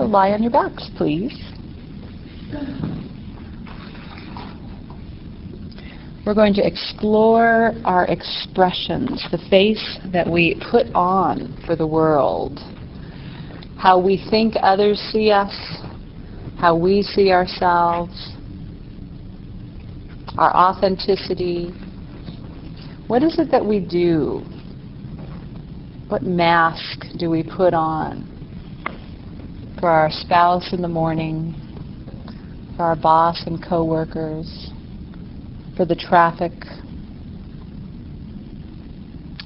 lie on your backs, please. We're going to explore our expressions, the face that we put on for the world, how we think others see us, how we see ourselves, our authenticity. What is it that we do? What mask do we put on for our spouse in the morning, for our boss and coworkers, for the traffic?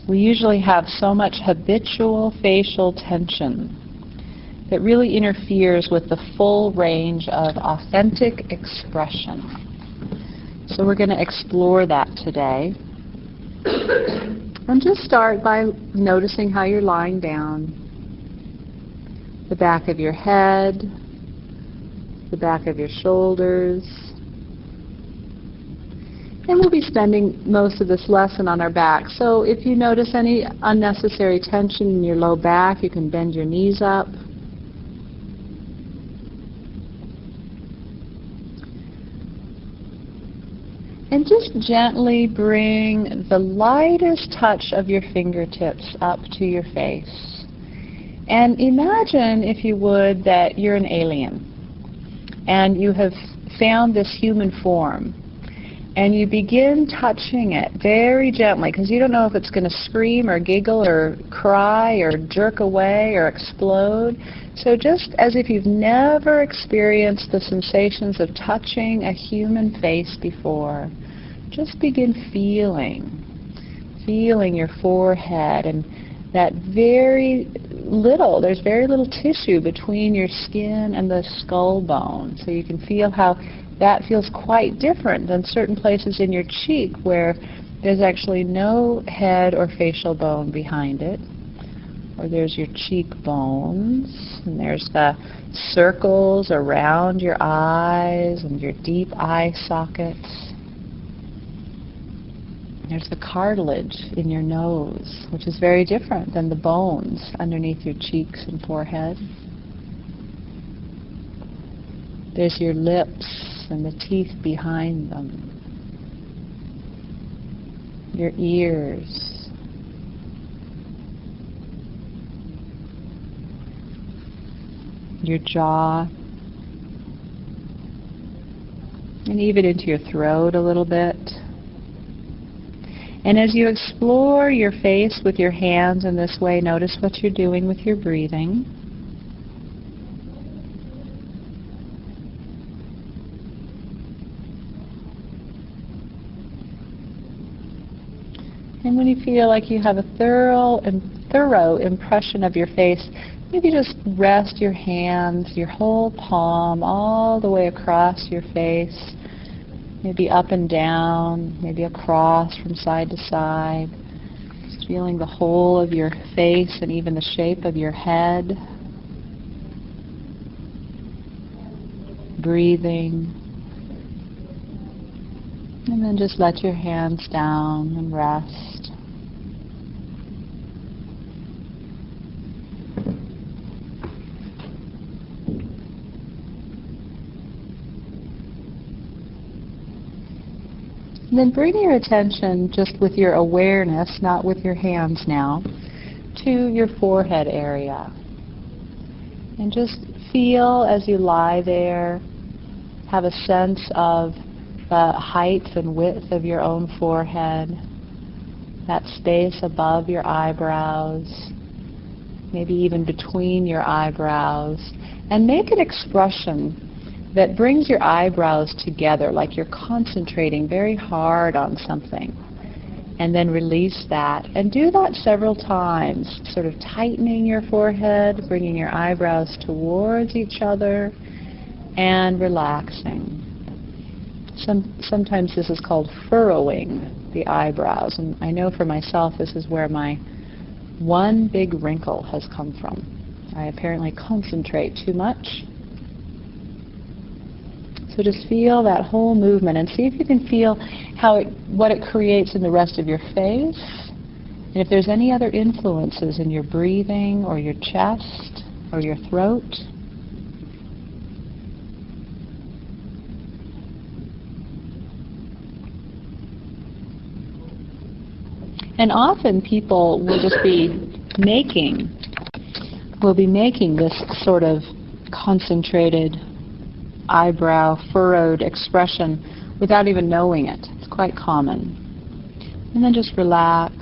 We usually have so much habitual facial tension that really interferes with the full range of authentic expression. So we're going to explore that today. And just start by noticing how you're lying down. The back of your head, the back of your shoulders. And we'll be spending most of this lesson on our back. So if you notice any unnecessary tension in your low back, you can bend your knees up. And just gently bring the lightest touch of your fingertips up to your face. And imagine, if you would, that you're an alien and you have found this human form. And you begin touching it very gently, because you don't know if it's going to scream or giggle or cry or jerk away or explode. So just as if you've never experienced the sensations of touching a human face before, just begin feeling your forehead, and that there's very little tissue between your skin and the skull bone. So you can feel how that feels quite different than certain places in your cheek where there's actually no head or facial bone behind it. Or there's your cheekbones, and there's the circles around your eyes and your deep eye sockets. There's the cartilage in your nose, which is very different than the bones underneath your cheeks and forehead. There's your lips and the teeth behind them. Your ears. Your jaw. And even into your throat a little bit. And as you explore your face with your hands in this way, notice what you're doing with your breathing. And when you feel like you have a thorough impression of your face, maybe just rest your hands, your whole palm, all the way across your face. Maybe up and down, maybe across from side to side. Just feeling the whole of your face and even the shape of your head. Breathing. And then just let your hands down and rest. And then bring your attention, just with your awareness, not with your hands now, to your forehead area. And just feel as you lie there, have a sense of the height and width of your own forehead, that space above your eyebrows, maybe even between your eyebrows, and make an expression that brings your eyebrows together, like you're concentrating very hard on something. And then release that. And do that several times, sort of tightening your forehead, bringing your eyebrows towards each other, and relaxing. Sometimes this is called furrowing the eyebrows. And I know for myself this is where my one big wrinkle has come from. I apparently concentrate too much. So just feel that whole movement and see if you can feel what it creates in the rest of your face. And if there's any other influences in your breathing or your chest or your throat. And often people will just be making this sort of concentrated eyebrow furrowed expression without even knowing it. It's quite common. And then just relax.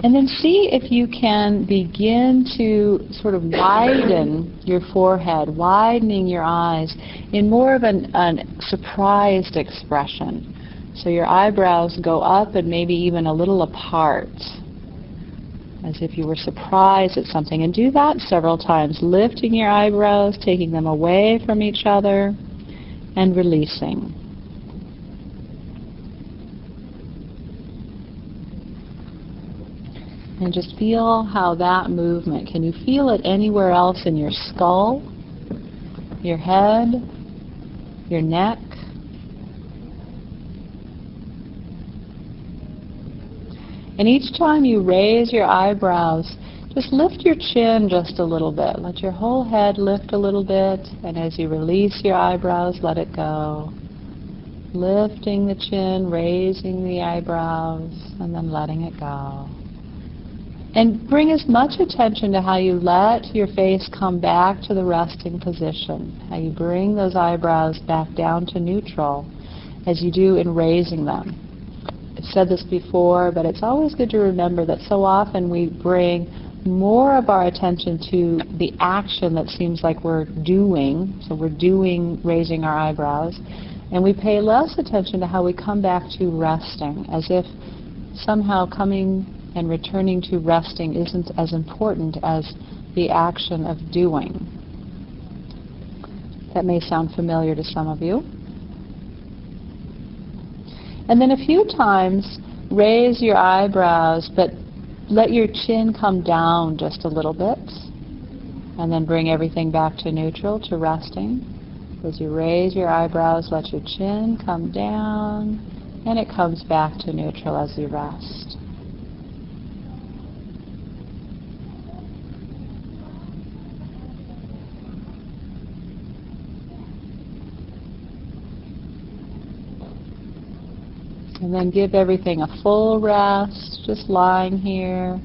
And then see if you can begin to sort of widen your forehead, widening your eyes in more of a surprised expression. So your eyebrows go up and maybe even a little apart, as if you were surprised at something. And do that several times, lifting your eyebrows, taking them away from each other, and releasing. And just feel how that movement, can you feel it anywhere else in your skull, your head, your neck? And each time you raise your eyebrows, just lift your chin just a little bit. Let your whole head lift a little bit, and as you release your eyebrows, let it go. Lifting the chin, raising the eyebrows, and then letting it go. And bring as much attention to how you let your face come back to the resting position, how you bring those eyebrows back down to neutral as you do in raising them. I've said this before, but it's always good to remember that so often we bring more of our attention to the action that seems like we're doing, so we're doing raising our eyebrows, and we pay less attention to how we come back to resting, as if somehow coming and returning to resting isn't as important as the action of doing. That may sound familiar to some of you. And then a few times, raise your eyebrows, but let your chin come down just a little bit. And then bring everything back to neutral, to resting. As you raise your eyebrows, let your chin come down, and it comes back to neutral as you rest. And then give everything a full rest, just lying here.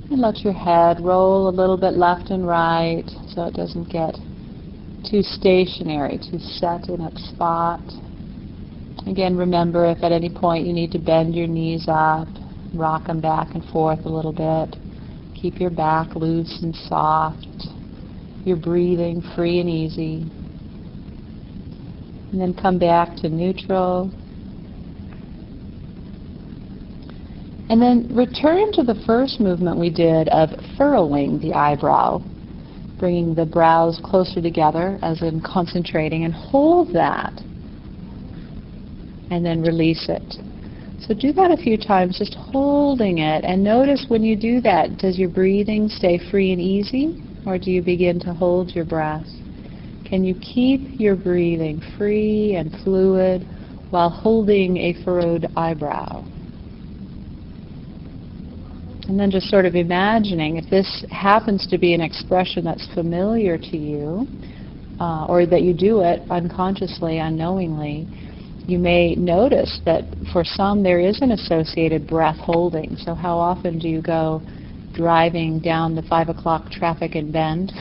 And let your head roll a little bit left and right so it doesn't get too stationary, too set in its spot. Again, remember if at any point you need to bend your knees up, rock them back and forth a little bit. Keep your back loose and soft. Your breathing free and easy. And then come back to neutral. And then return to the first movement we did of furrowing the eyebrow, bringing the brows closer together, as in concentrating, and hold that. And then release it. So do that a few times, just holding it. And notice when you do that, does your breathing stay free and easy, or do you begin to hold your breath? Can you keep your breathing free and fluid while holding a furrowed eyebrow? And then just sort of imagining, if this happens to be an expression that's familiar to you, or that you do it unconsciously, unknowingly, you may notice that for some there is an associated breath holding. So how often do you go driving down the 5 o'clock traffic in Bend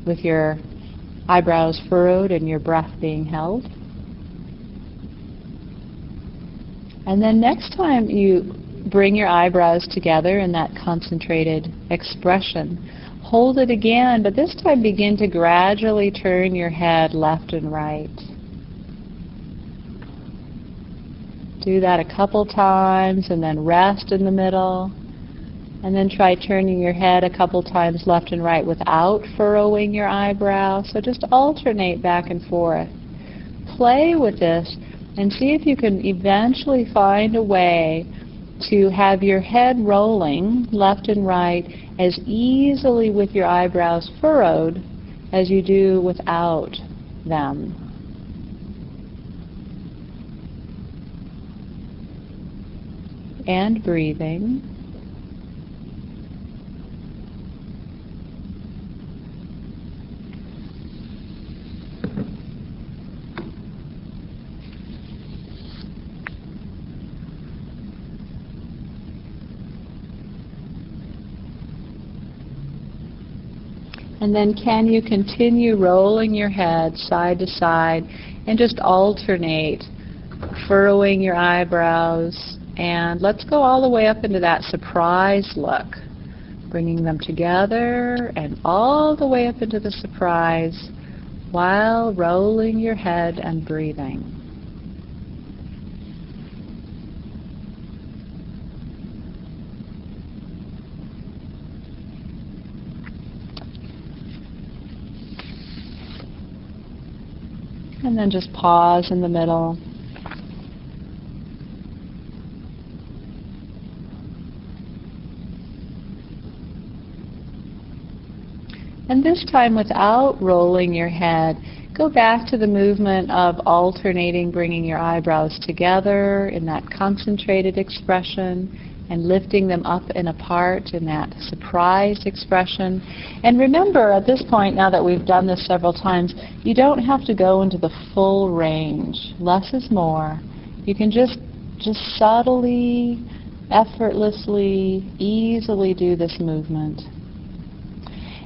with your eyebrows furrowed and your breath being held? And then next time you bring your eyebrows together in that concentrated expression, hold it again, but this time begin to gradually turn your head left and right. Do that a couple times and then rest in the middle. And then try turning your head a couple times left and right without furrowing your eyebrow. So just alternate back and forth. Play with this and see if you can eventually find a way to have your head rolling left and right as easily with your eyebrows furrowed as you do without them. And breathing. And then can you continue rolling your head side to side and just alternate, furrowing your eyebrows, and let's go all the way up into that surprise look. Bringing them together and all the way up into the surprise while rolling your head and breathing. And then just pause in the middle. And this time, without rolling your head, go back to the movement of alternating, bringing your eyebrows together in that concentrated expression and lifting them up and apart in that surprised expression. And remember, at this point, now that we've done this several times, you don't have to go into the full range. Less is more. You can just subtly, effortlessly, easily do this movement.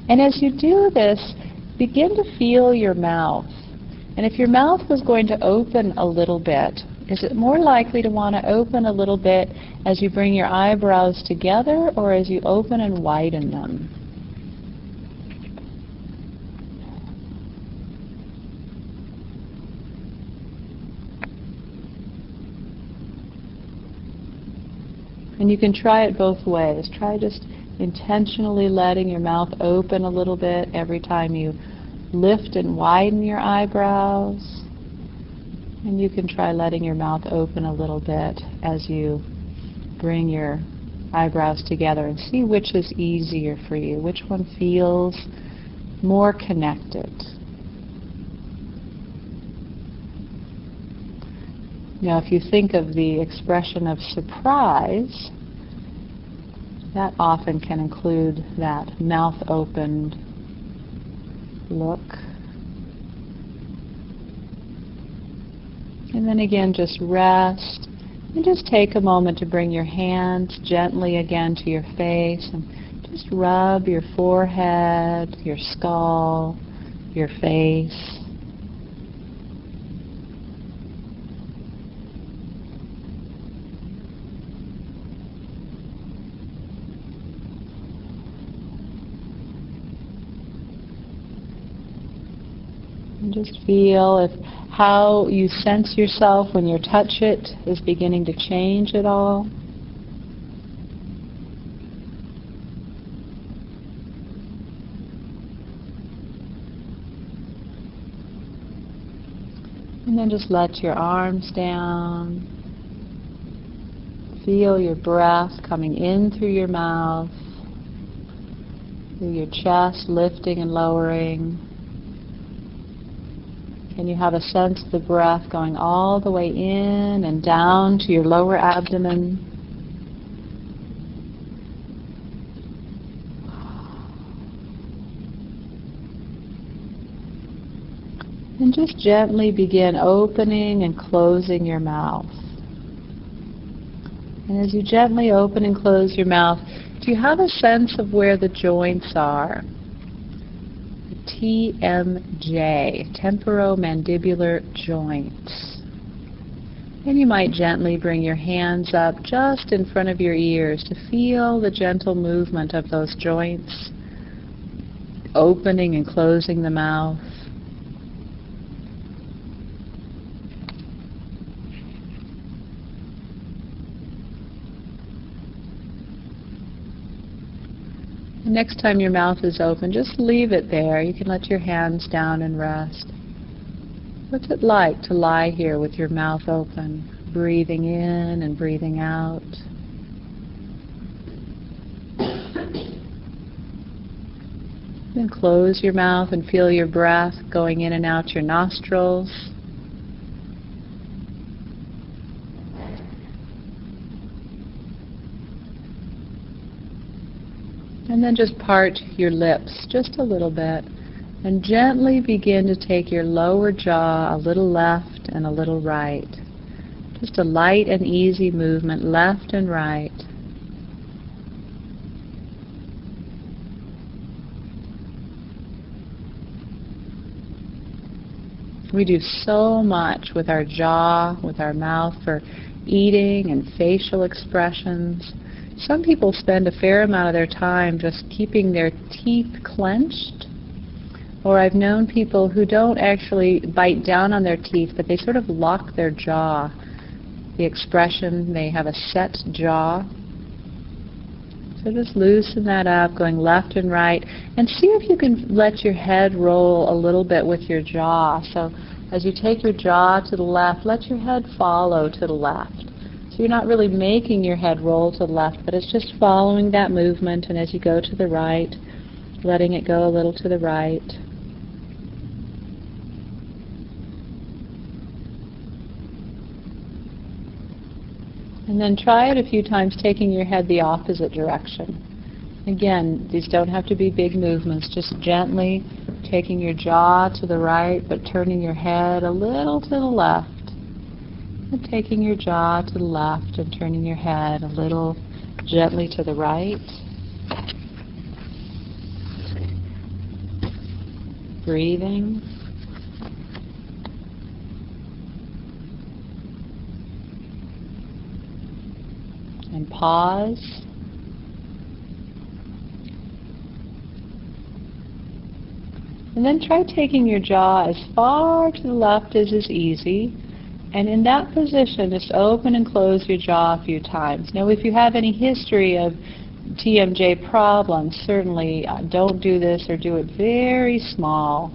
And as you do this, begin to feel your mouth. And if your mouth was going to open a little bit, is it more likely to want to open a little bit as you bring your eyebrows together or as you open and widen them? And you can try it both ways. Try just intentionally letting your mouth open a little bit every time you lift and widen your eyebrows. And you can try letting your mouth open a little bit as you bring your eyebrows together and see which is easier for you, which one feels more connected. Now, if you think of the expression of surprise, that often can include that mouth opened look. And then again, just rest and just take a moment to bring your hands gently again to your face and just rub your forehead, your skull, your face. And just feel if how you sense yourself when you touch it is beginning to change at all. And then just let your arms down. Feel your breath coming in through your mouth, through your chest, lifting and lowering. And you have a sense of the breath going all the way in and down to your lower abdomen. And just gently begin opening and closing your mouth. And as you gently open and close your mouth, do you have a sense of where the joints are? TMJ, temporomandibular joints. And you might gently bring your hands up just in front of your ears to feel the gentle movement of those joints, opening and closing the mouth. Next time your mouth is open, just leave it there. You can let your hands down and rest. What's it like to lie here with your mouth open, breathing in and breathing out? Then close your mouth and feel your breath going in and out your nostrils. And then just part your lips just a little bit and gently begin to take your lower jaw a little left and a little right. Just a light and easy movement left and right. We do so much with our jaw, with our mouth for eating and facial expressions. Some people spend a fair amount of their time just keeping their teeth clenched. Or I've known people who don't actually bite down on their teeth, but they sort of lock their jaw. The expression, they have a set jaw. So just loosen that up, going left and right, and see if you can let your head roll a little bit with your jaw. So as you take your jaw to the left, let your head follow to the left. So you're not really making your head roll to the left, but it's just following that movement, and as you go to the right, letting it go a little to the right. And then try it a few times, taking your head the opposite direction. Again, these don't have to be big movements, just gently taking your jaw to the right, but turning your head a little to the left. And taking your jaw to the left and turning your head a little gently to the right. Breathing. And pause. And then try taking your jaw as far to the left as is easy. And in that position, just open and close your jaw a few times. Now, if you have any history of TMJ problems, certainly don't do this or do it very small.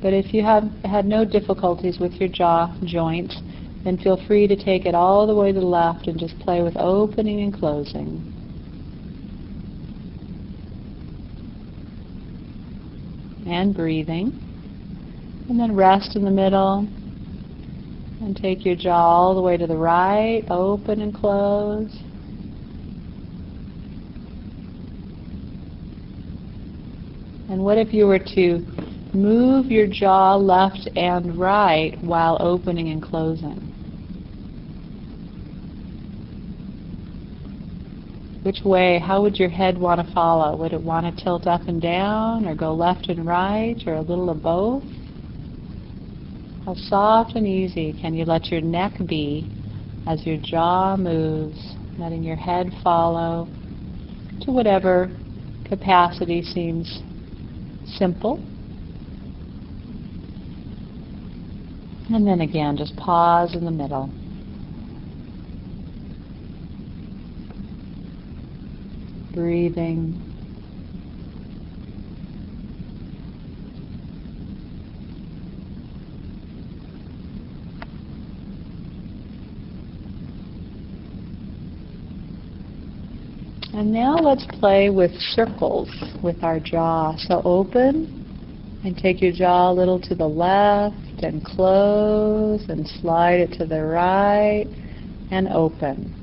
But if you have had no difficulties with your jaw joints, then feel free to take it all the way to the left and just play with opening and closing. And breathing. And then rest in the middle. And take your jaw all the way to the right, open and close. And what if you were to move your jaw left and right while opening and closing? Which way, how would your head want to follow? Would it want to tilt up and down, or go left and right, or a little of both? How soft and easy can you let your neck be as your jaw moves, letting your head follow to whatever capacity seems simple. And then again, just pause in the middle. Breathing. And now let's play with circles with our jaw. So open and take your jaw a little to the left and close and slide it to the right and open.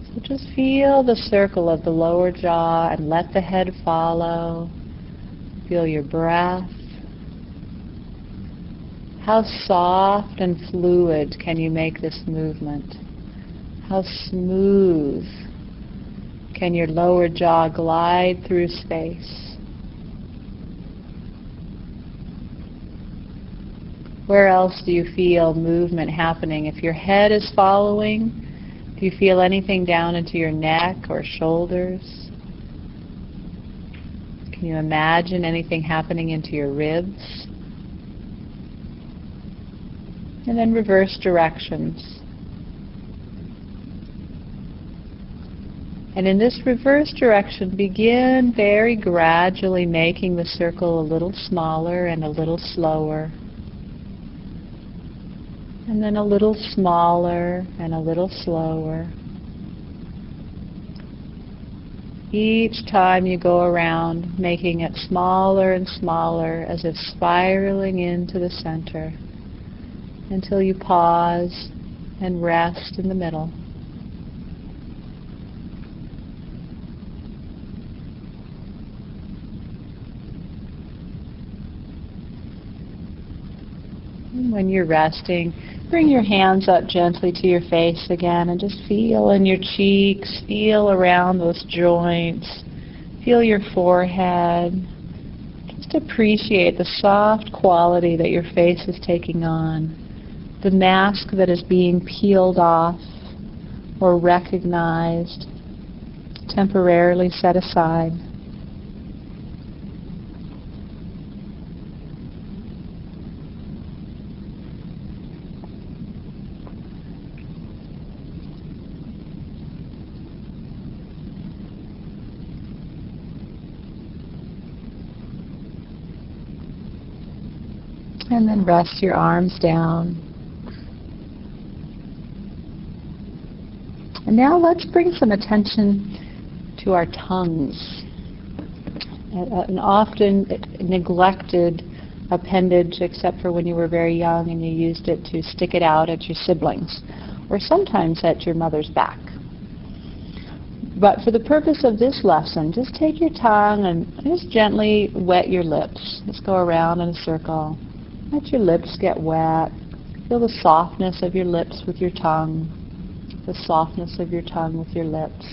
So just feel the circle of the lower jaw and let the head follow. Feel your breath. How soft and fluid can you make this movement? How smooth can your lower jaw glide through space? Where else do you feel movement happening? If your head is following, do you feel anything down into your neck or shoulders? Can you imagine anything happening into your ribs? And then reverse directions. And in this reverse direction, begin very gradually making the circle a little smaller and a little slower. And then a little smaller and a little slower. Each time you go around, making it smaller and smaller, as if spiraling into the center, until you pause and rest in the middle. When you're resting, bring your hands up gently to your face again and just feel in your cheeks, feel around those joints, feel your forehead. Just appreciate the soft quality that your face is taking on, the mask that is being peeled off or recognized, temporarily set aside. And then rest your arms down. And now let's bring some attention to our tongues, an often neglected appendage, except for when you were very young and you used it to stick it out at your siblings, or sometimes at your mother's back. But for the purpose of this lesson, just take your tongue and just gently wet your lips. Just go around in a circle. Let your lips get wet. Feel the softness of your lips with your tongue, the softness of your tongue with your lips.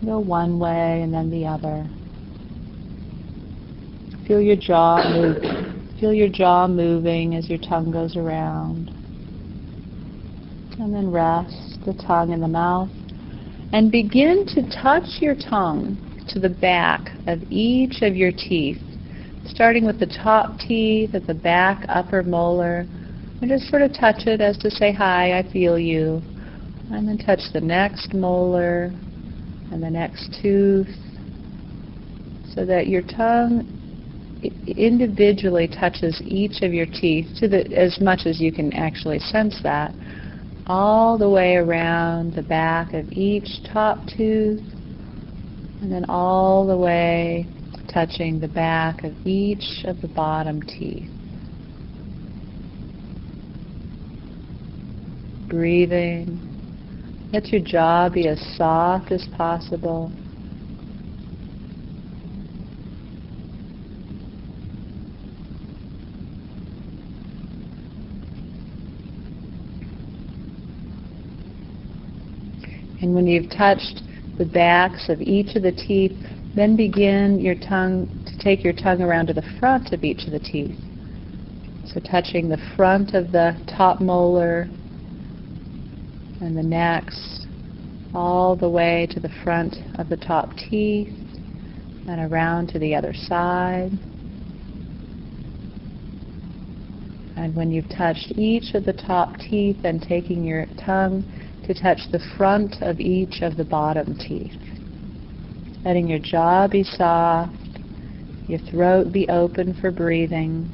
Go one way and then the other. Feel your jaw move. Feel your jaw moving as your tongue goes around. And then rest the tongue in the mouth. And begin to touch your tongue to the back of each of your teeth, starting with the top teeth at the back upper molar. And just sort of touch it as to say, hi, I feel you. And then touch the next molar and the next tooth, so that your tongue individually touches each of your teeth as much as you can actually sense that, all the way around the back of each top tooth, and then all the way touching the back of each of the bottom teeth. Breathing. Let your jaw be as soft as possible. And when you've touched the backs of each of the teeth, then begin to take your tongue around to the front of each of the teeth. So touching the front of the top molar and the next, all the way to the front of the top teeth and around to the other side. And when you've touched each of the top teeth, then taking your tongue to touch the front of each of the bottom teeth. Letting your jaw be soft, your throat be open for breathing.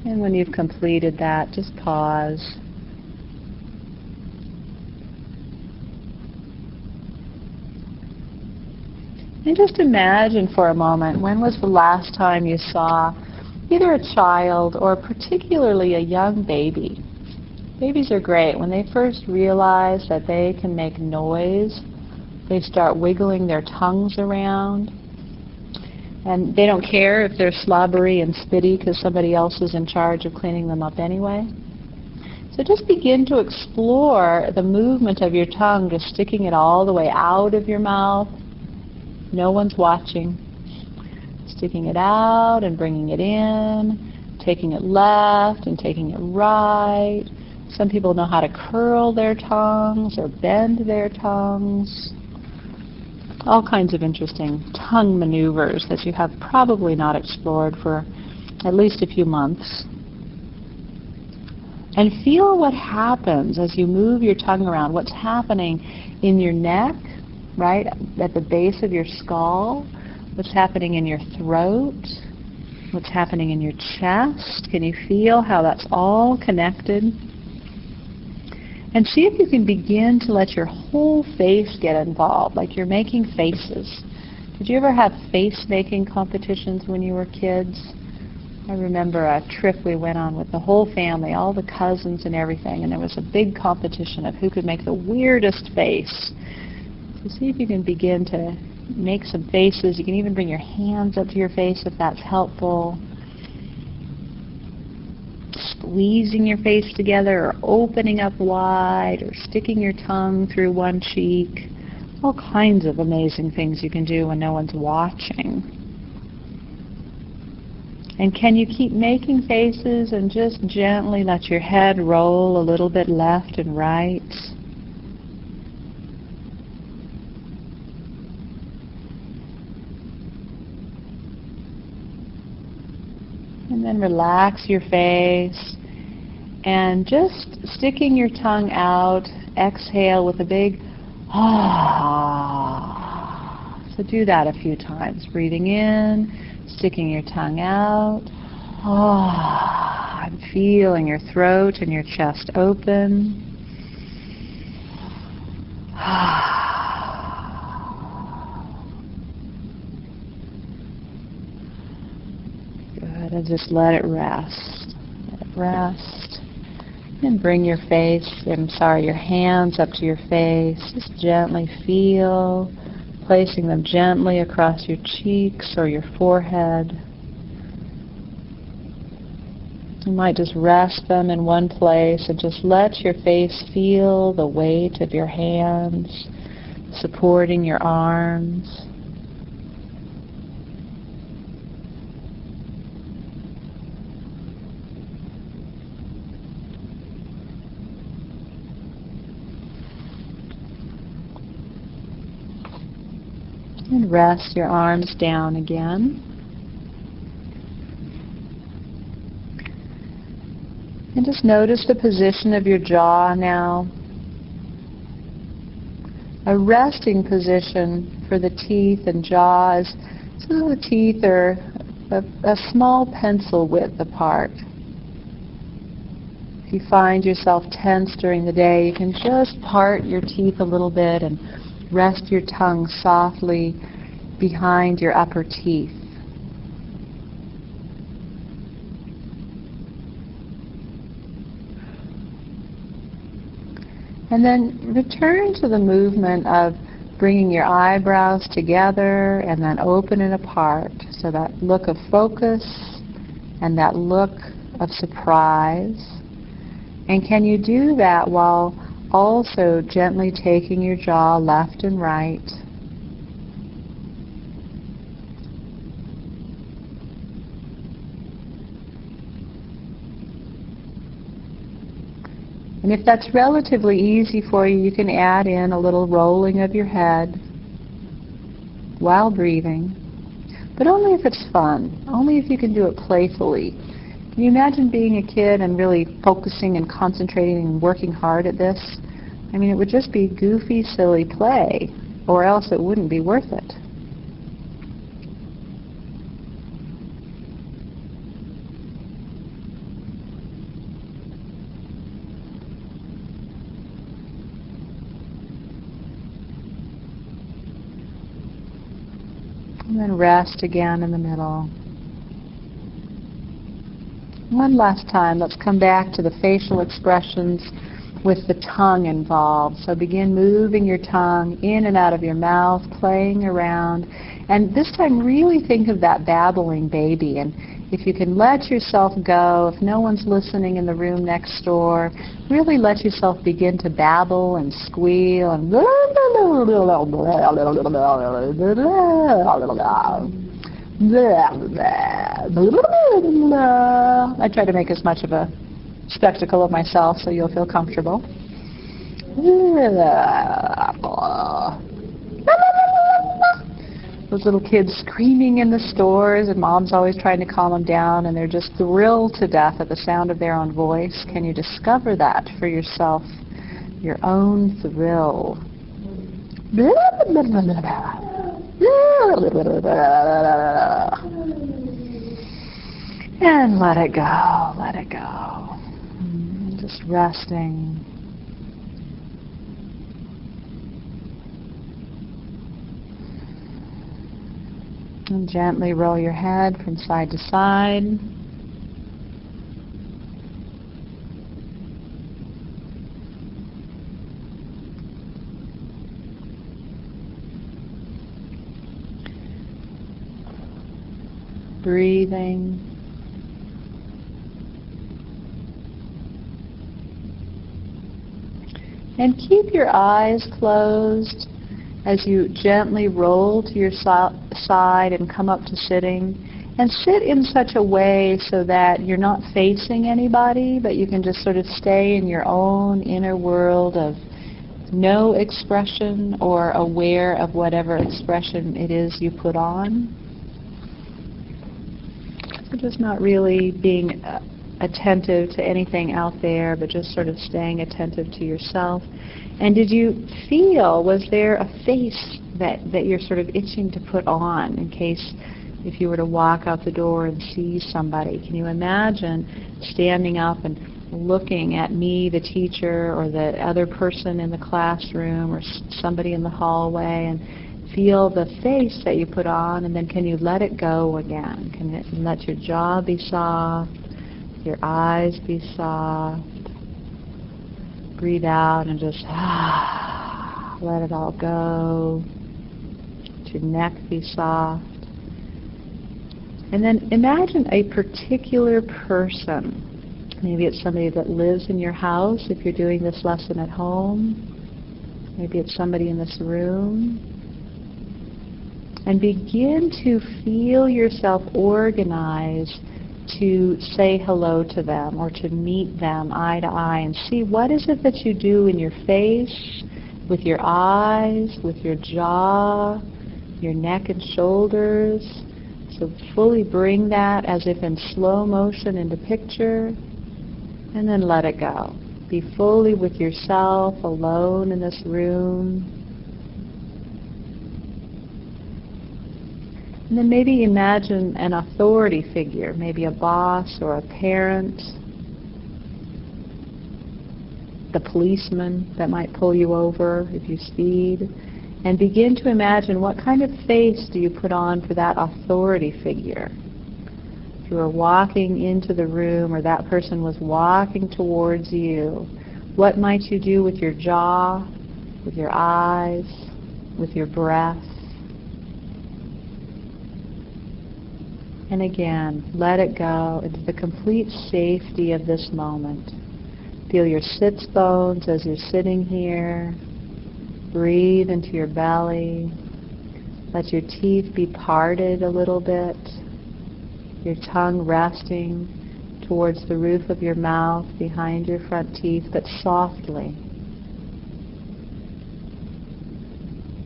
And when you've completed that, just pause. And just imagine for a moment, when was the last time you saw either a child or particularly a young baby? Babies are great. When they first realize that they can make noise, they start wiggling their tongues around. And they don't care if they're slobbery and spitty because somebody else is in charge of cleaning them up anyway. So just begin to explore the movement of your tongue, just sticking it all the way out of your mouth. No one's watching. Sticking it out and bringing it in, taking it left and taking it right. Some people know how to curl their tongues or bend their tongues. All kinds of interesting tongue maneuvers that you have probably not explored for at least a few months. And feel what happens as you move your tongue around, what's happening in your neck, right, at the base of your skull, what's happening in your throat, what's happening in your chest. Can you feel how that's all connected? And see if you can begin to let your whole face get involved, like you're making faces. Did you ever have face-making competitions when you were kids? I remember a trip we went on with the whole family, all the cousins and everything, and there was a big competition of who could make the weirdest face. So see if you can begin to make some faces. You can even bring your hands up to your face if that's helpful. squeezing your face together or opening up wide or sticking your tongue through one cheek. All kinds of amazing things you can do when no one's watching. And can you keep making faces and just gently let your head roll a little bit left and right? And then relax your face and just sticking your tongue out, exhale with a big ah. So do that a few times. Breathing in, sticking your tongue out. Ah, and feeling your throat and your chest open. Good, and just let it rest. Let it rest. And bring your your hands up to your face. Just gently feel, placing them gently across your cheeks or your forehead. You might just rest them in one place and just let your face feel the weight of your hands supporting your arms. And rest your arms down again. And just notice the position of your jaw now. A resting position for the teeth and jaws, so the teeth are a small pencil width apart. If you find yourself tense during the day, you can just part your teeth a little bit and rest your tongue softly behind your upper teeth. And then return to the movement of bringing your eyebrows together and then open and apart. So that look of focus and that look of surprise. And can you do that while also gently taking your jaw left and right? And if that's relatively easy for you, you can add in a little rolling of your head while breathing, but only if it's fun, only if you can do it playfully. Can you imagine being a kid and really focusing and concentrating and working hard at this? I mean, it would just be goofy, silly play, or else it wouldn't be worth it. And then rest again in the middle. One last time, let's come back to the facial expressions with the tongue involved. So begin moving your tongue in and out of your mouth, playing around. And this time really think of that babbling baby. And if you can let yourself go, if no one's listening in the room next door, really let yourself begin to babble and squeal and I try to make as much of a spectacle of myself so you'll feel comfortable. Those little kids screaming in the stores, and mom's always trying to calm them down, and they're just thrilled to death at the sound of their own voice. Can you discover that for yourself, your own thrill? And let it go, let it go. Just resting. And gently roll your head from side to side. Breathing. And keep your eyes closed as you gently roll to your side and come up to sitting. And sit in such a way so that you're not facing anybody, but you can just sort of stay in your own inner world of no expression or aware of whatever expression it is you put on. So just not really being attentive to anything out there, but just sort of staying attentive to yourself. And did you feel, was there a face that you're sort of itching to put on in case if you were to walk out the door and see somebody? Can you imagine standing up and looking at me, the teacher, or the other person in the classroom, or somebody in the hallway, and feel the face that you put on, and then can you let it go again? Can you let your jaw be soft, your eyes be soft? Breathe out and just let it all go. Let your neck be soft. And then imagine a particular person. Maybe it's somebody that lives in your house if you're doing this lesson at home. Maybe it's somebody in this room. And begin to feel yourself organize to say hello to them or to meet them eye to eye, and see what is it that you do in your face, with your eyes, with your jaw, your neck and shoulders. So fully bring that as if in slow motion into picture, and then let it go. Be fully with yourself, alone in this room. And then maybe imagine an authority figure, maybe a boss or a parent, the policeman that might pull you over if you speed. And begin to imagine what kind of face do you put on for that authority figure. If you were walking into the room or that person was walking towards you, what might you do with your jaw, with your eyes, with your breath? And again, let it go into the complete safety of this moment. Feel your sits bones as you're sitting here. Breathe into your belly. Let your teeth be parted a little bit. Your tongue resting towards the roof of your mouth, behind your front teeth, but softly.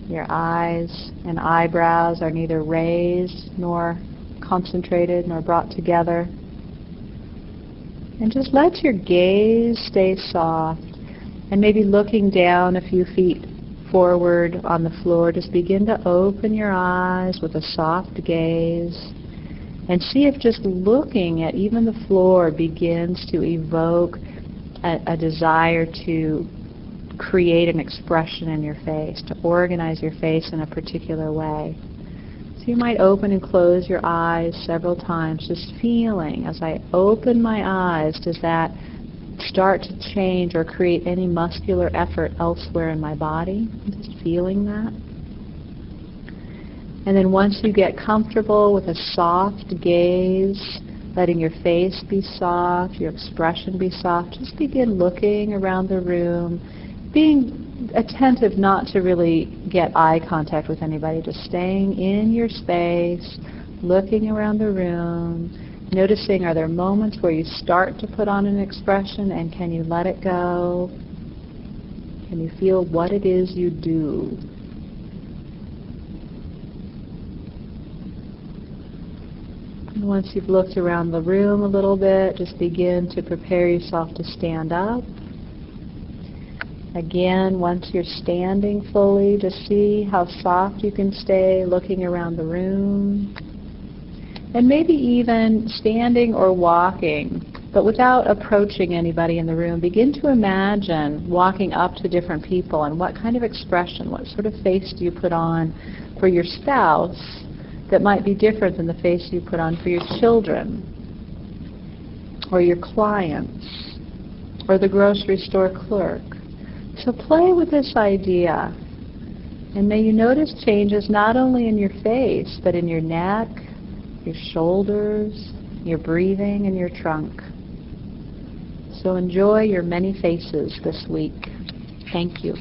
Your eyes and eyebrows are neither raised nor concentrated nor brought together. And just let your gaze stay soft, and maybe looking down a few feet forward on the floor, just begin to open your eyes with a soft gaze and see if just looking at even the floor begins to evoke a desire to create an expression in your face, to organize your face in a particular way. So you might open and close your eyes several times, just feeling, as I open my eyes, does that start to change or create any muscular effort elsewhere in my body? Just feeling that. And then once you get comfortable with a soft gaze, letting your face be soft, your expression be soft, just begin looking around the room, being attentive not to really get eye contact with anybody, just staying in your space, looking around the room, noticing, are there moments where you start to put on an expression, and can you let it go? Can you feel what it is you do? And once you've looked around the room a little bit, just begin to prepare yourself to stand up. Again, once you're standing fully, just see how soft you can stay looking around the room. And maybe even standing or walking, but without approaching anybody in the room. Begin to imagine walking up to different people, and what kind of expression, what sort of face do you put on for your spouse that might be different than the face you put on for your children, or your clients, or the grocery store clerk. So play with this idea, and may you notice changes not only in your face, but in your neck, your shoulders, your breathing, and your trunk. So enjoy your many faces this week. Thank you.